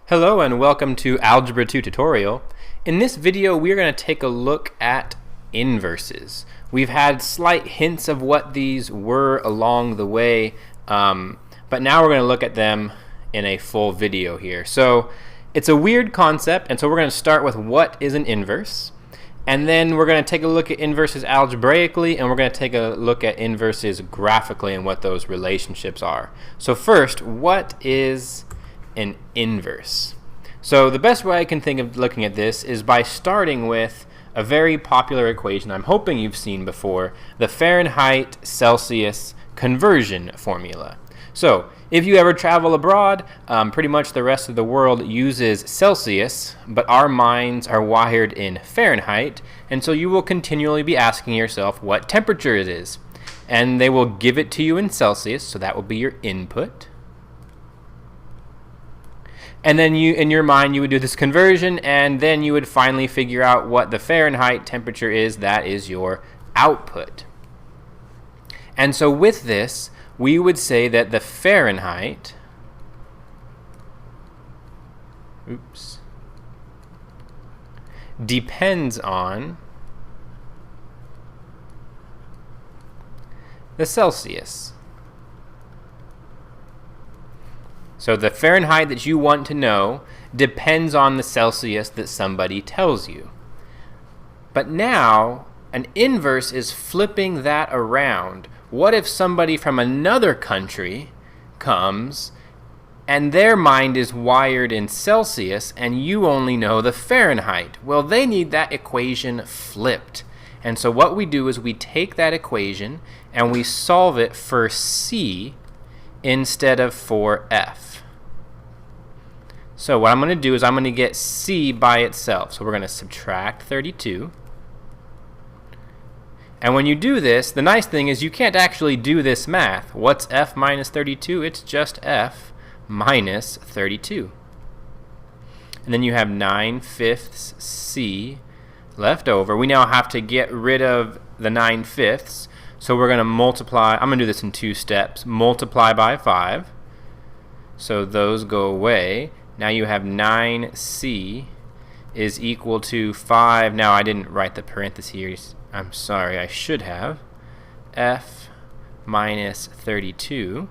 Hello and welcome to Algebra 2 tutorial. In this video we are going to take a look at inverses. We've had slight hints of what these were along the way, but now we're going to look at them in a full video here. So it's a weird concept, and so we're going to start with what is an inverse, and then we're going to take a look at inverses algebraically, and we're going to take a look at inverses graphically and what those relationships are. So first, what is an inverse? So the best way I can think of looking at this is by starting with a very popular equation I'm hoping you've seen before, the Fahrenheit-Celsius conversion formula. So if you ever travel abroad, pretty much the rest of the world uses Celsius, but our minds are wired in Fahrenheit, and so you will continually be asking yourself what temperature it is. And they will give it to you in Celsius, so that will be your input. And then in your mind, you would do this conversion, and then you would finally figure out what the Fahrenheit temperature is. That is your output. And so with this, we would say that the Fahrenheit depends on the Celsius. So the Fahrenheit that you want to know depends on the Celsius that somebody tells you. But now, an inverse is flipping that around. What if somebody from another country comes and their mind is wired in Celsius and you only know the Fahrenheit? Well, they need that equation flipped. And so what we do is we take that equation and we solve it for C instead of for F. So what I'm going to do is I'm going to get C by itself. So we're going to subtract 32. And when you do this, the nice thing is you can't actually do this math. What's F minus 32? It's just F minus 32. And then you have 9/5 C left over. We now have to get rid of the 9/5. So we're going to multiply. I'm going to do this in two steps. Multiply by 5. So those go away. Now you have 9C is equal to 5. Now I didn't write the parentheses. I'm sorry, I should have. F minus 32.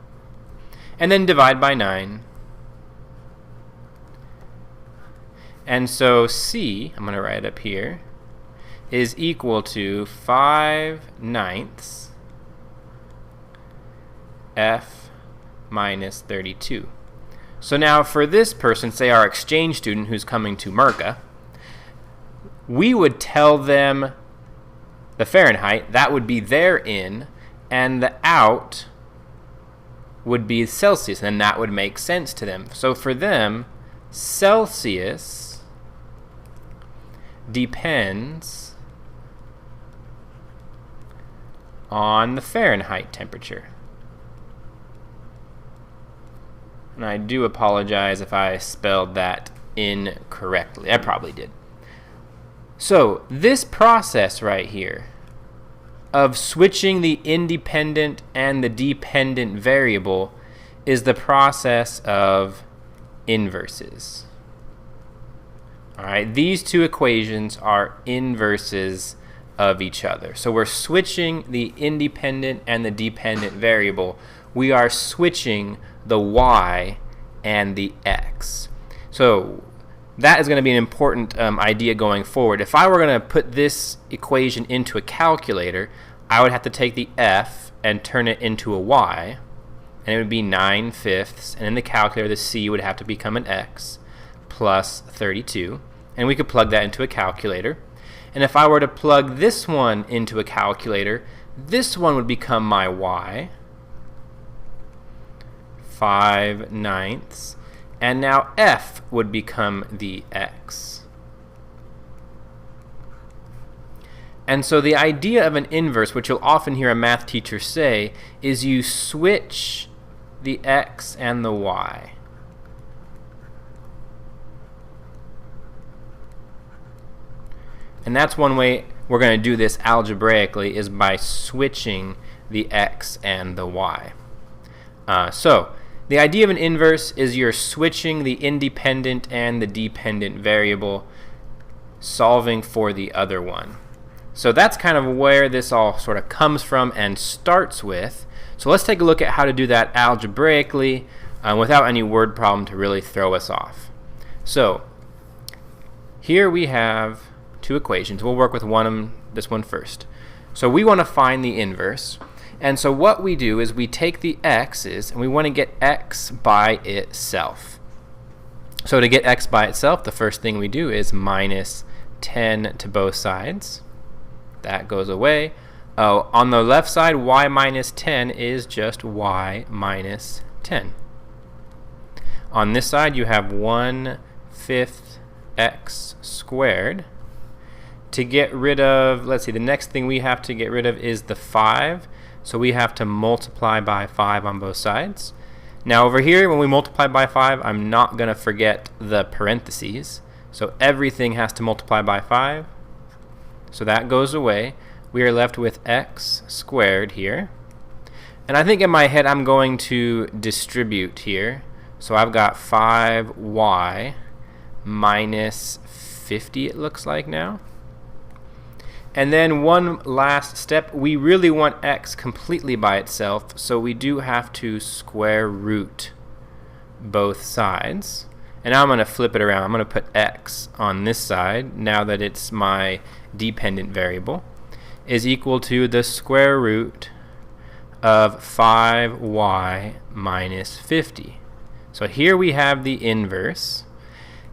And then divide by 9. And so C, I'm going to write it up here, is equal to 5/9 F minus 32. So now for this person, say our exchange student who's coming to Merca, we would tell them the Fahrenheit, that would be their in, and the out would be Celsius, and that would make sense to them. So for them, Celsius depends on the Fahrenheit temperature. And I do apologize if I spelled that incorrectly. I probably did. So this process right here of switching the independent and the dependent variable is the process of inverses. All right, these two equations are inverses of each other. So we're switching the independent and the dependent variable. We are switching the y and the x. So that is going to be an important idea going forward. If I were going to put this equation into a calculator, I would have to take the f and turn it into a y, and it would be 9/5, and in the calculator the c would have to become an x plus 32, and we could plug that into a calculator. And if I were to plug this one into a calculator, this one would become my y, 5/9, and now f would become the x. And so the idea of an inverse, which you'll often hear a math teacher say, is you switch the x and the y. And that's one way we're going to do this algebraically, is by switching the x and the y. So the idea of an inverse is you're switching the independent and the dependent variable, solving for the other one. So that's kind of where this all sort of comes from and starts with. So let's take a look at how to do that algebraically without any word problem to really throw us off. So here we have two equations. We'll work with this one first. So we want to find the inverse. And so what we do is we take the x's and we want to get x by itself. So to get x by itself, the first thing we do is minus 10 to both sides. That goes away. Oh, on the left side, y minus 10 is just y minus 10. On this side, you have 1/5 x squared. To get rid of, let's see, the next thing we have to get rid of is the 5. So we have to multiply by 5 on both sides. Now over here, when we multiply by 5, I'm not going to forget the parentheses. So everything has to multiply by 5. So that goes away. We are left with x squared here. And I think in my head I'm going to distribute here. So I've got 5y minus 50, it looks like now. And then one last step, we really want x completely by itself, so we do have to square root both sides. And now I'm going to flip it around. I'm going to put x on this side, now that it's my dependent variable, is equal to the square root of 5y minus 50. So here we have the inverse.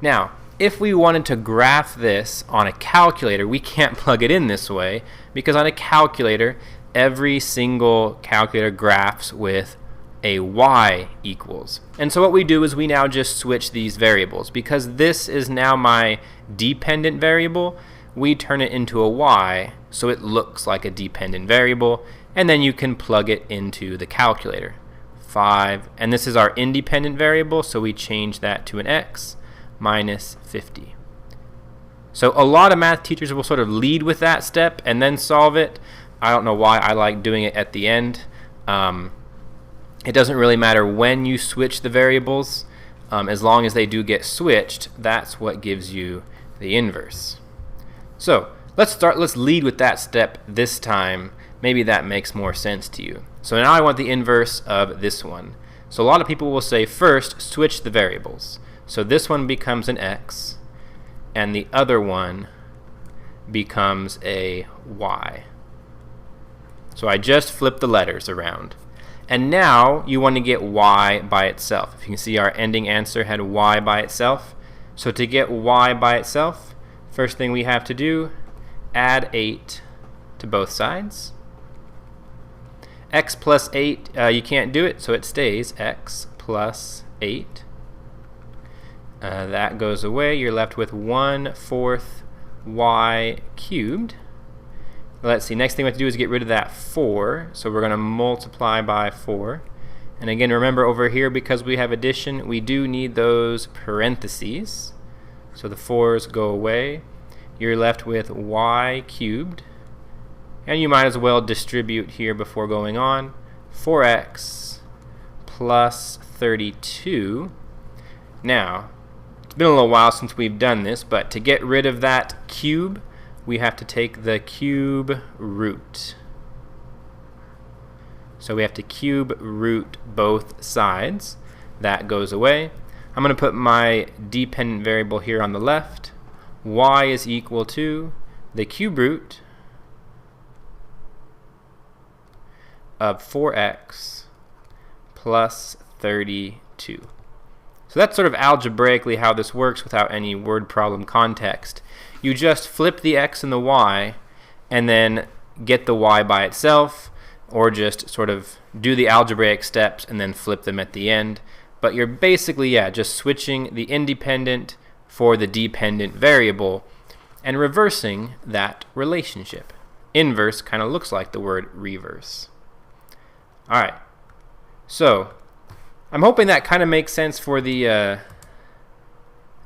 Now, if we wanted to graph this on a calculator, we can't plug it in this way, because on a calculator, every single calculator graphs with a y equals. And so what we do is we now just switch these variables. Because this is now my dependent variable, we turn it into a y, so it looks like a dependent variable, and then you can plug it into the calculator. 5, and this is our independent variable, so we change that to an x minus 50. So a lot of math teachers will sort of lead with that step and then solve it. I don't know why I like doing it at the end. It doesn't really matter when you switch the variables. As long as they do get switched, that's what gives you the inverse. So let's lead with that step this time. Maybe that makes more sense to you. So now I want the inverse of this one. So a lot of people will say, first, switch the variables. So this one becomes an x, and the other one becomes a y. So I just flipped the letters around. And now you want to get y by itself. If you can see, our ending answer had y by itself. So to get y by itself, first thing we have to do, add 8 to both sides. X plus 8, you can't do it, so it stays x plus 8. That goes away. You're left with 1/4 y cubed. Let's see, next thing we have to do is get rid of that 4. So we're going to multiply by 4. And again, remember over here, because we have addition, we do need those parentheses. So the 4's go away. You're left with y cubed. And you might as well distribute here before going on. 4x plus 32. Now, it's been a little while since we've done this, but to get rid of that cube, we have to take the cube root. So we have to cube root both sides. That goes away. I'm going to put my dependent variable here on the left. Y is equal to the cube root of 4x plus 32. So that's sort of algebraically how this works without any word problem context. You just flip the x and the y and then get the y by itself, or just sort of do the algebraic steps and then flip them at the end. But you're basically, just switching the independent for the dependent variable and reversing that relationship. Inverse kind of looks like the word reverse. Alright, so I'm hoping that kind of makes sense for the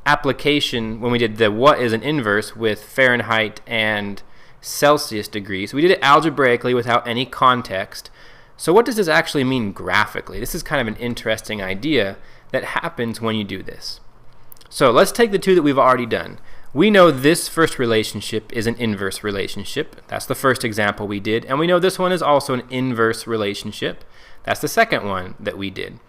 application when we did the what is an inverse with Fahrenheit and Celsius degrees. We did it algebraically without any context, So what does this actually mean graphically? This is kind of an interesting idea that happens when you do this. So let's take the two that we've already done. We know this first relationship is an inverse relationship. That's the first example we did. And we know this one is also an inverse relationship. That's the second one that we did.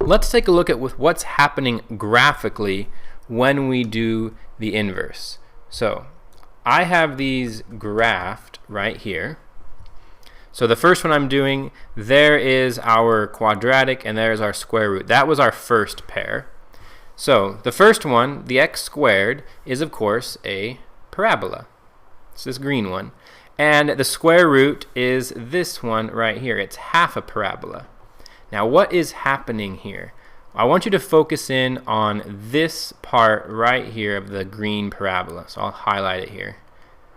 Let's take a look at what's happening graphically when we do the inverse. So I have these graphed right here. So the first one I'm doing, there is our quadratic and there's our square root. That was our first pair. So the first one, the x squared, is of course a parabola. It's this green one. And the square root is this one right here. It's half a parabola. Now what is happening here? I want you to focus in on this part right here of the green parabola. So I'll highlight it here.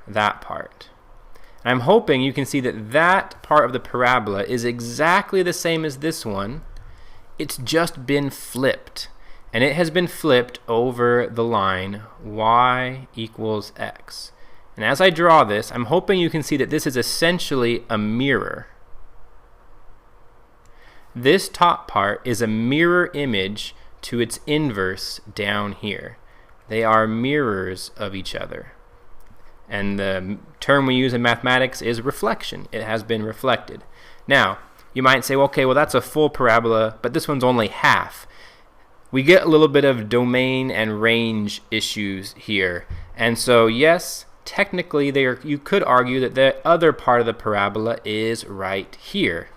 That part. And I'm hoping you can see that that part of the parabola is exactly the same as this one. It's just been flipped. And it has been flipped over the line y equals x. And as I draw this, I'm hoping you can see that this is essentially a mirror. This top part is a mirror image to its inverse down here. They are mirrors of each other. And the term we use in mathematics is reflection. It has been reflected. Now, you might say, okay, well that's a full parabola, but this one's only half. We get a little bit of domain and range issues here. And so yes, technically you could argue that the other part of the parabola is right here.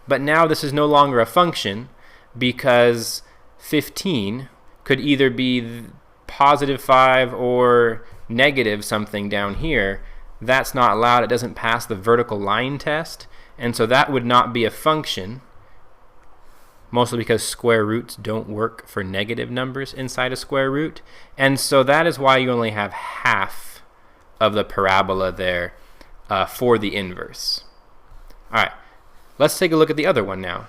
But now this is no longer a function because 15 could either be positive 5 or negative something down here. That's not allowed. It doesn't pass the vertical line test. And so that would not be a function, mostly because square roots don't work for negative numbers inside a square root. And so that is why you only have half of the parabola there for the inverse. All right. Let's take a look at the other one now.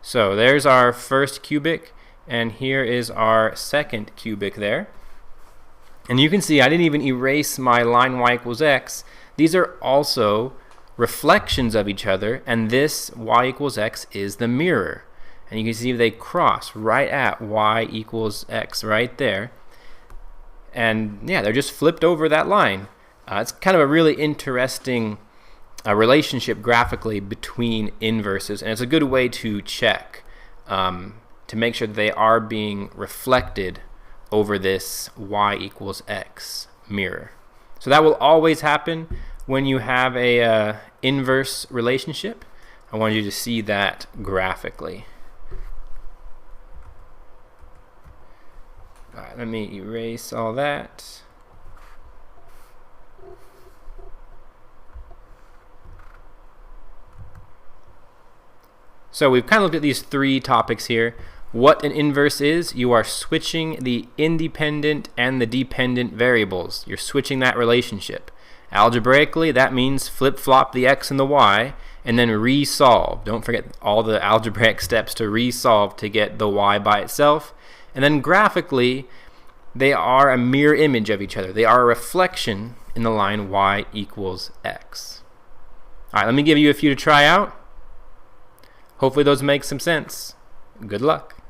So there's our first cubic, and here is our second cubic there. And you can see I didn't even erase my line y equals x. These are also reflections of each other, and this y equals x is the mirror. And you can see they cross right at y equals x right there. And yeah, they're just flipped over that line. It's kind of a really interesting relationship graphically between inverses, and it's a good way to check to make sure that they are being reflected over this y equals x mirror. So that will always happen when you have a inverse relationship. I want you to see that graphically. All right, let me erase all that. So we've kind of looked at these three topics here. What an inverse is, you are switching the independent and the dependent variables. You're switching that relationship. Algebraically, that means flip-flop the x and the y and then resolve. Don't forget all the algebraic steps to resolve to get the y by itself. And then graphically, they are a mirror image of each other. They are a reflection in the line y equals x. All right, let me give you a few to try out. Hopefully those make some sense. Good luck.